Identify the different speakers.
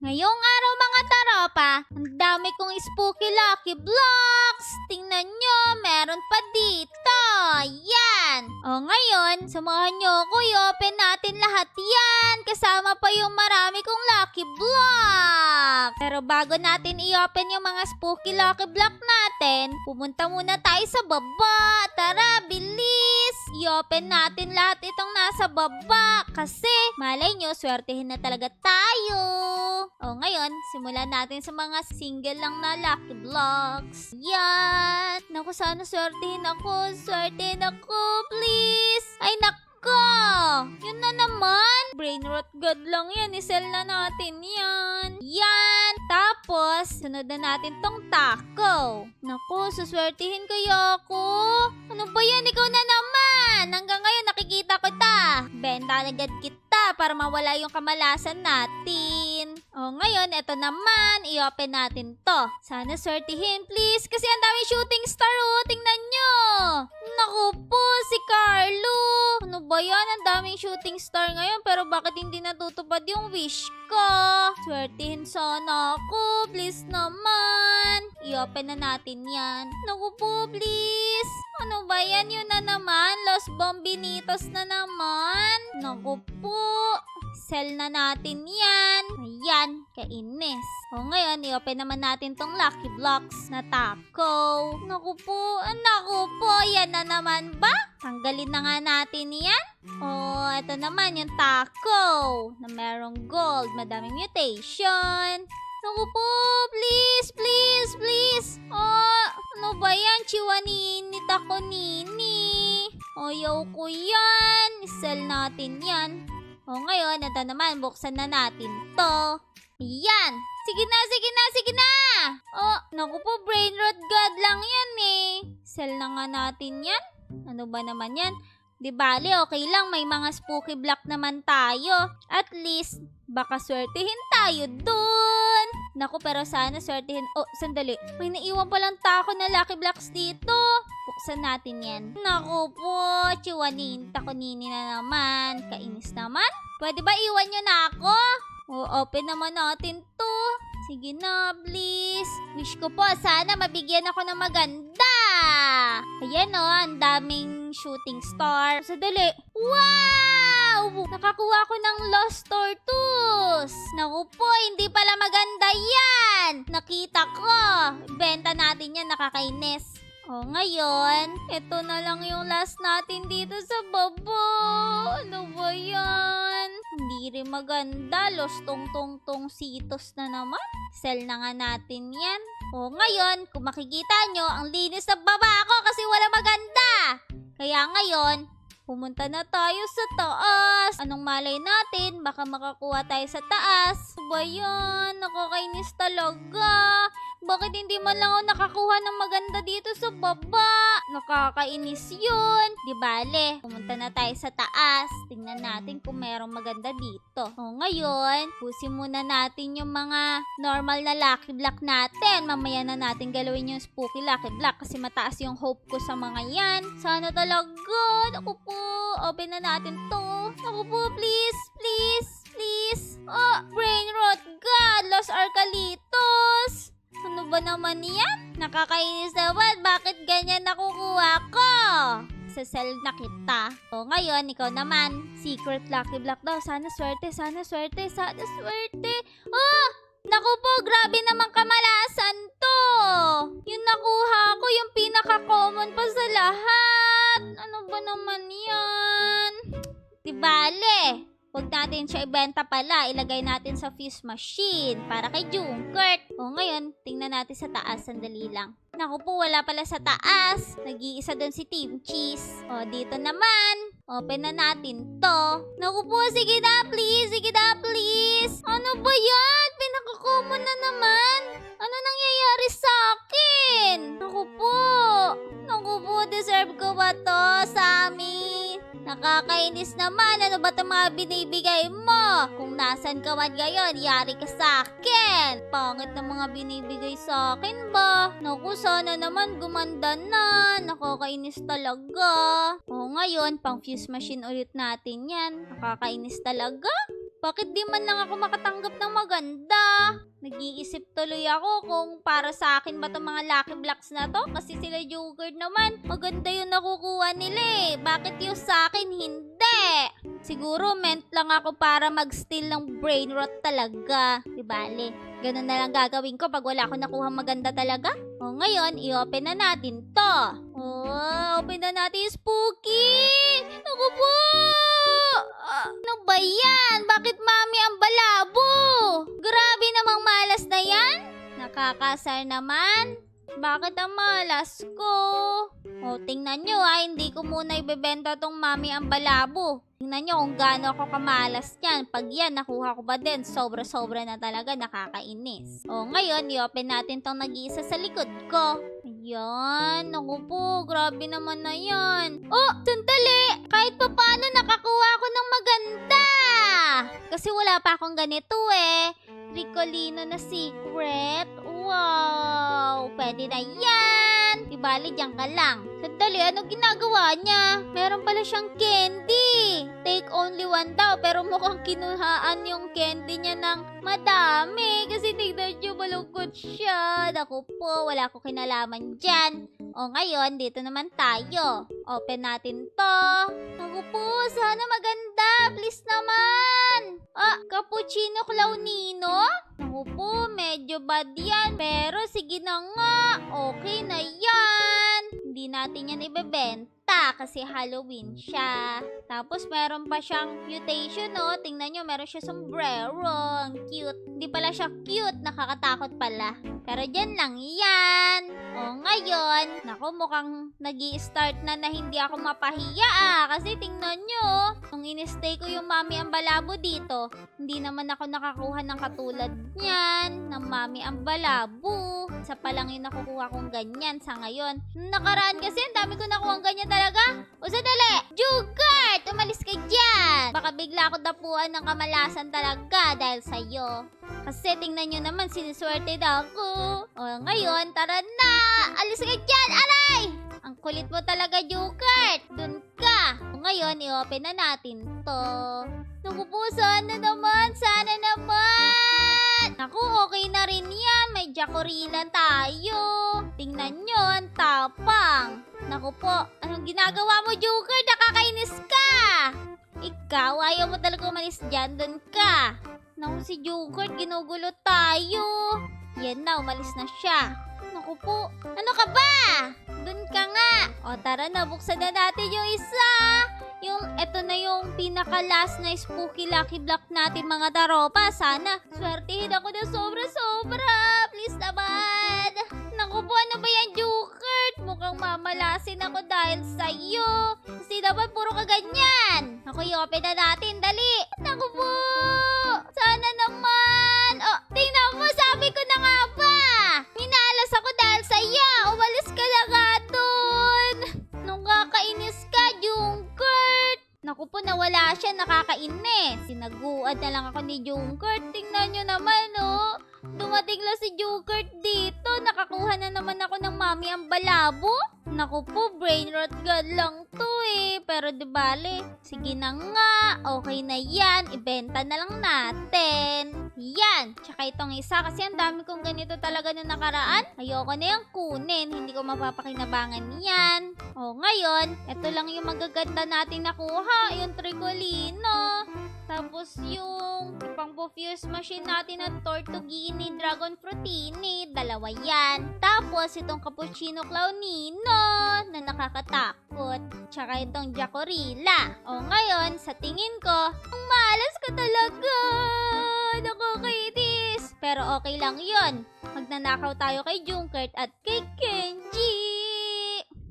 Speaker 1: Ngayong araw mga taropa, ang dami kong spooky lucky blocks. Tingnan nyo, meron pa dito. Yan. O ngayon, samahan nyo ako i-open natin lahat yan. Kasama pa yung marami kong lucky block. Pero bago natin i-open yung mga spooky lucky block natin, pumunta muna tayo sa baba. Tara, bilis. I-open natin lahat itong nasa baba. Kasi, malay nyo, swertehin na talaga tayo. O ngayon, simulan natin sa mga single lang na lucky blocks. Yan! Naku, sana swertehin ako. Swertehin ako, please! Ay, nako! Yun na naman! Brain rot god lang yan. I-sell na natin yan. Yan! Tapos, sunod na natin tong taco. Naku, suswertihin kaya ako? Ano ba yan? Ikaw na naman! Hanggang ngayon, nakikita ko ta. Benta agad kita para mawala yung kamalasan natin. O ngayon, eto naman. I-open natin to. Sana swertihin, please. Kasi ang dami shooting star, oh. Tingnan nyo. Naku po, si Carlo. Ano ba yan? Ang daming shooting star ngayon. Pero bakit hindi natutupad yung wish ko? Swertihin sana ako. Please naman. I-open na natin yan. Naku po, please. Ano ba yan? Yun na naman. Los Bombinitos na naman. Naku po. Sell na natin yan. Ayan, kainis. O ngayon, i-open naman natin tong lucky blocks na taco. Naku po, yan na naman ba? Tanggalin na nga natin yan. O, ito naman yung taco na merong gold, madaming mutation. Naku po, please, please, please. Ano ba yan? Chiwaninit ako, Nini. Ayaw ko yan. I-sell natin yan. O ngayon, ito naman, buksan na natin to. Yan! Sige na, sige na, sige na! Naku po, brain rot god lang yan eh. Sell na nga natin yan. Ano ba naman yan? Di bale, okay lang, may mga spooky block naman tayo. At least, baka swertihin tayo dun. Naku, pero sana swertihin. Sandali. May naiwan palang tako na lucky blocks dito. Buksan natin yan. Naku po, chiwaninta ko nini na naman. Kainis naman. Pwede ba iwan nyo na ako? Open naman natin to. Sige na, please. Wish ko po, sana mabigyan ako ng maganda. Ayan ang daming shooting star. Sadali. Wow! Nakakuha ko ng Lost Tortoise. Naku po, hindi pala maganda yan. Nakita ko. Benta natin yan, nakakainis. Ngayon, ito na lang yung last natin dito sa baba. Ano ba yan? Hindi rin maganda. Los tong sitos na naman. Sell na nga natin yan. Ngayon, kung makikita nyo, ang linis sa baba ako kasi wala maganda. Kaya ngayon, pumunta na tayo sa taas. Anong malay natin? Baka makakuha tayo sa taas. Ano ba yan? Nakakainis talaga. Bakit hindi man lang ako nakakuha ng maganda dito sa baba? Nakakainis yun. Di bale, pumunta na tayo sa taas. Tingnan natin kung mayroong maganda dito. Ngayon, pusin muna natin yung mga normal na lucky block natin. Mamaya na natin galawin yung spooky lucky block kasi mataas yung hope ko sa mga yan. Sana talaga. Naku po, open na natin to. Naku po, please, please, please. Brain rot god, Los Arcalitos. Ano ba naman yan? Nakakainis naman. Bakit ganyan nakukuha ko? Sasell na kita. Ngayon, ikaw naman. Secret lucky block daw. Sana swerte, sana swerte, sana swerte. Naku po, grabe naman kamalasan to. Yung nakuha ko, yung pinaka-common pa sa lahat. Ano ba naman yan? Di bale. Huwag natin siya ibenta pala. Ilagay natin sa fuse machine para kay Junkert. Ngayon, tingnan natin sa taas. Sandali lang. Naku po, wala pala sa taas. Nag-iisa doon si Team Cheese. Dito naman. Open na natin to. Naku po, sige na please. Sige na please. Ano ba yan? Pinaka-common na naman. Ano nangyayari sa akin? Naku po. Naku po, deserve ko ba to, Sammy? Nakakainis naman. Ano ba itong mga binibigay mo? Kung nasan ka man ngayon, yari ka sa akin. Pangit na mga binibigay sa akin ba? Naku, sana naman gumanda na. Nakakainis talaga. Ngayon, pang fuse machine ulit natin yan. Nakakainis talaga. Bakit di man lang ako makatanggap ng maganda? Nag-iisip tuloy ako kung para sa akin ba itong mga Lucky Blocks na to. Kasi sila Joker naman, maganda yung nakukuha nila eh. Bakit yung sa akin hindi? Siguro meant lang ako para mag-steal ng brain rot talaga. Di bale, ganun na lang gagawin ko pag wala akong nakuha maganda talaga. O ngayon, i-open na natin to. Open na natin yung spooky. Naku po! Ano ba yan? Bakit mami ang balabo? Grabe namang malas na yan. Nakakasar naman. Bakit ang malas ko? Tingnan nyo hindi ko muna ibebenta tong mami ang balabo. Tingnan nyo kung gaano ako kamalas yan. Pag yan, nakuha ko ba din? Sobra-sobra na talaga, nakakainis. Ngayon, i-open natin tong nag-iisa sa likod ko. Ayan, naku po, grabe naman na yan. Sandali! Kahit pa paano nakakuha ako ng maganda! Kasi wala pa akong ganito eh. Ricolino na secret. Wow! Pwede na yan! Di bali, diyan ka lang. Sandali, ano ginagawa niya? Meron pala siyang candy. Take only one daw, pero mukhang kinuhaan yung candy niya ng madami. Kasi tignan niyo, malungkot siya. Naku po, wala ko kinalaman dyan. Ngayon, dito naman tayo. Open natin to. Naku po, sana maganda. Please naman. Cappuccino Clownino? Naku po, medyo bad yan. Pero sige na nga. Okay na yan. Hindi natin yan ibebenta kasi Halloween siya. Tapos meron pa siyang mutation, Tingnan nyo, meron siya sombrero. Ang cute. Hindi pala siya cute. Nakakatakot pala. Pero dyan lang yan. Ngayon, naku, mukhang nag-i-start na hindi ako mapahiya Kasi tingnan nyo, nung in-stay ko yung mami ang balabo dito, hindi naman ako nakakuha ng katulad niyan, ng mami ang balabo. Isa pa lang yung nakukuha kong ganyan sa ngayon. Nakaraan kasi, ang dami ko nakuha ganyan talaga. Sandali! Jugart! Umalis ka dyan! Baka bigla ako dapuan ng kamalasan talaga dahil sa'yo. Kasi tingnan nyo naman, siniswerte na ako. Ngayon, tara na! Alis ka dyan! Aray! Ang kulit mo talaga, Jugart! Dun ka! Ngayon, i-open na natin to. Naku po, sana naman! Sana naman! Naku, okay na rin yan. May Jacorilan tayo. Tingnan nyo, ang tapang. Naku po, anong ginagawa mo, Jugart? Nakakainis ka! Ikaw, ayaw mo talaga umalis dyan. Dun ka! Naku, si Jugart, ginugulo tayo. Yan na, umalis na siya. Naku po, ano ka ba? Dun ka nga. Tara na, buksan na natin yung isa. Eto na yung pinaka-last na spooky lucky block natin, mga taropa. Sana, swertihin ako na sobra-sobra. Please naman. Naku po, ano ba yan, Jugart? Mukhang mamalasin ako dahil sa'yo. Kasi naman, puro ka ganyan. Naku, i-open na natin. Dali. Naku po. Sana naman. Tingnan mo, sabi ko na nga ba. Minalas ako dahil sa'yo. Umalis ka na nga dun. Nung kakainis ka, Jugart. Naku po, nawala siya, nakakainis. Sinaguad na lang ako ni Jugart. Tingnan nyo naman, Dumating lang si Jugart dito. Nakakuha na naman ako ng mami ang balabo. Naku po, brain rot god lang to Pero di bale, sige na nga. Okay na yan. Ibenta na lang natin. Yan. Tsaka itong isa kasi ang dami kong ganito talaga nung nakaraan. Ayoko na yung kunin. Hindi ko mapapakinabangan yan. Ngayon, ito lang yung magaganda nating nakuha. Yung Tricolino. Tapos yung pang-fuse machine natin na Tortugini Dragon Fruitini. Dalawa yan. Tapos itong Cappuccino Clownino na nakakatakot. Tsaka itong Jacorilla. Ngayon, sa tingin ko, ang malas ka talaga. Nakakainis. Pero okay lang yon. Magnanakaw tayo kay Jugart at kay Kenji.